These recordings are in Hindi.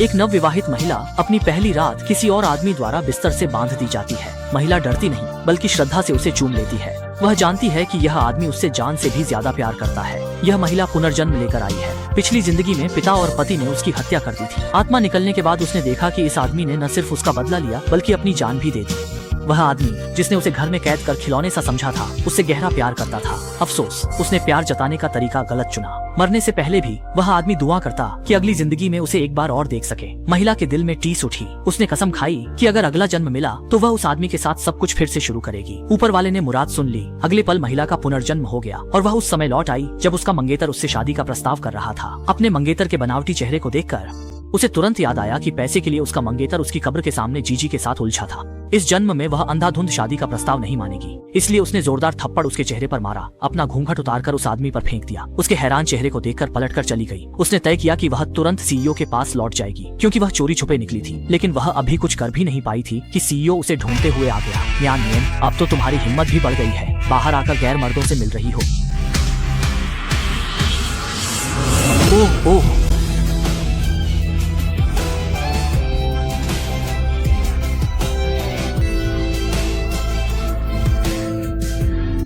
एक नवविवाहित महिला अपनी पहली रात किसी और आदमी द्वारा बिस्तर से बांध दी जाती है। महिला डरती नहीं बल्कि श्रद्धा से उसे चूम लेती है। वह जानती है कि यह आदमी उससे जान से भी ज्यादा प्यार करता है। यह महिला पुनर्जन्म लेकर आई है। पिछली जिंदगी में पिता और पति ने उसकी हत्या कर दी थी। आत्मा निकलने के बाद उसने देखा कि इस आदमी ने न सिर्फ उसका बदला लिया बल्कि अपनी जान भी दे दी। वह आदमी जिसने उसे घर में कैद कर खिलौने सा समझा था, उससे गहरा प्यार करता था। अफसोस, उसने प्यार जताने का तरीका गलत चुना। मरने से पहले भी वह आदमी दुआ करता कि अगली जिंदगी में उसे एक बार और देख सके। महिला के दिल में टीस उठी। उसने कसम खाई कि अगर अगला जन्म मिला तो वह उस आदमी के साथ सब कुछ फिर से शुरू करेगी। ऊपर वाले ने मुराद सुन ली। अगले पल महिला का पुनर्जन्म हो गया और वह उस समय लौट आई जब उसका मंगेतर उससे शादी का प्रस्ताव कर रहा था। अपने मंगेतर के बनावटी चेहरे को देखकर उसे तुरंत याद आया कि पैसे के लिए उसका मंगेतर उसकी कब्र के सामने जीजी के साथ उलझा था। इस जन्म में वह अंधाधुंध शादी का प्रस्ताव नहीं मानेगी, इसलिए उसने जोरदार थप्पड़ उसके चेहरे पर मारा। अपना घूंघट उतारकर उस आदमी पर फेंक दिया। उसके हैरान चेहरे को देखकर पलटकर चली गई। उसने तय किया कि वह तुरंत सीईओ के पास लौट जाएगी, क्योंकि वह चोरी छुपे निकली थी। लेकिन वह अभी कुछ कर भी नहीं पाई थी कि सीईओ उसे ढूंढते हुए आ गया। म्यान, अब तो तुम्हारी हिम्मत भी बढ़ गई है, बाहर आकर गैर मर्दों से मिल रही हो। ओह ओह,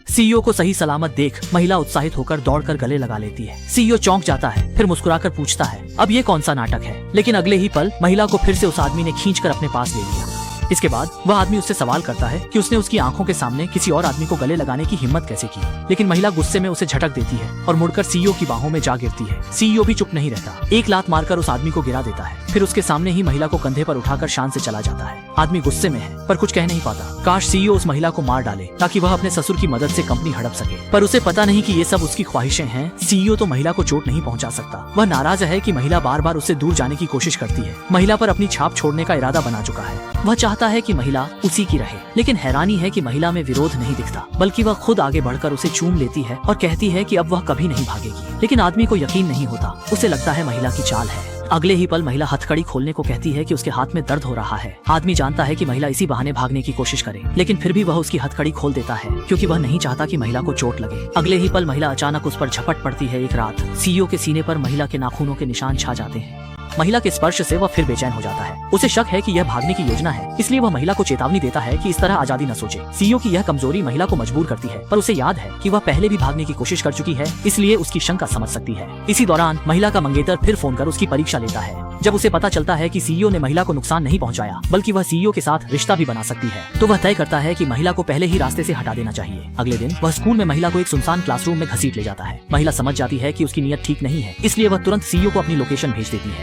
सीईओ को सही सलामत देख महिला उत्साहित होकर दौड़कर गले लगा लेती है। सीईओ चौंक जाता है, फिर मुस्कुराकर पूछता है, अब ये कौन सा नाटक है? लेकिन अगले ही पल महिला को फिर से उस आदमी ने खींचकर अपने पास ले लिया। इसके बाद वह आदमी उससे सवाल करता है कि उसने उसकी आंखों के सामने किसी और आदमी को गले लगाने की हिम्मत कैसे की। लेकिन महिला गुस्से में उसे झटक देती है और मुड़कर सीईओ की बाहों में जा गिरती है। सीईओ भी चुप नहीं रहता, एक लात मारकर उस आदमी को गिरा देता है। फिर उसके सामने ही महिला को कंधे पर उठाकर शान से चला जाता है। आदमी गुस्से में है पर कुछ कह नहीं पाता। काश सीईओ उस महिला को मार डाले ताकि वह अपने ससुर की मदद से कंपनी हड़प सके, पर उसे पता नहीं कि ये सब उसकी ख्वाहिशें हैं। सीईओ तो महिला को चोट नहीं पहुंचा सकता। वह नाराज है कि महिला बार बार उससे दूर जाने की कोशिश करती है। महिला पर अपनी छाप छोड़ने का इरादा बना चुका है। वह चाहता है कि महिला उसी की रहे, लेकिन हैरानी है कि महिला में विरोध नहीं दिखता, बल्कि वह खुद आगे बढ़कर उसे चूम लेती है और कहती है कि अब वह कभी नहीं भागेगी। लेकिन आदमी को यकीन नहीं होता। उसे लगता है महिला की चाल है। अगले ही पल महिला हथकड़ी खोलने को कहती है कि उसके हाथ में दर्द हो रहा है। आदमी जानता है कि महिला इसी बहाने भागने की कोशिश करे, लेकिन फिर भी वह उसकी हथकड़ी खोल देता है क्योंकि वह नहीं चाहता कि महिला को चोट लगे। अगले ही पल महिला अचानक उस पर झपट पड़ती है। एक रात सीईओ के सीने पर महिला के नाखूनों के निशान छा जाते हैं। महिला के स्पर्श से वह फिर बेचैन हो जाता है। उसे शक है कि यह भागने की योजना है, इसलिए वह महिला को चेतावनी देता है कि इस तरह आजादी न सोचे। सीईओ की यह कमजोरी महिला को मजबूर करती है, पर उसे याद है कि वह पहले भी भागने की कोशिश कर चुकी है, इसलिए उसकी शंका समझ सकती है। इसी दौरान महिला का मंगेतर फिर फोन कर उसकी परीक्षा लेता है। जब उसे पता चलता है कि सीईओ ने महिला को नुकसान नहीं पहुंचाया बल्कि वह सीईओ के साथ रिश्ता भी बना सकती है, तो वह तय करता है कि महिला को पहले ही रास्ते से हटा देना चाहिए। अगले दिन वह स्कूल में महिला को एक सुनसान क्लासरूम में घसीट ले जाता है। महिला समझ जाती है कि उसकी नीयत ठीक नहीं है, इसलिए वह तुरंत सीईओ को अपनी लोकेशन भेज देती है।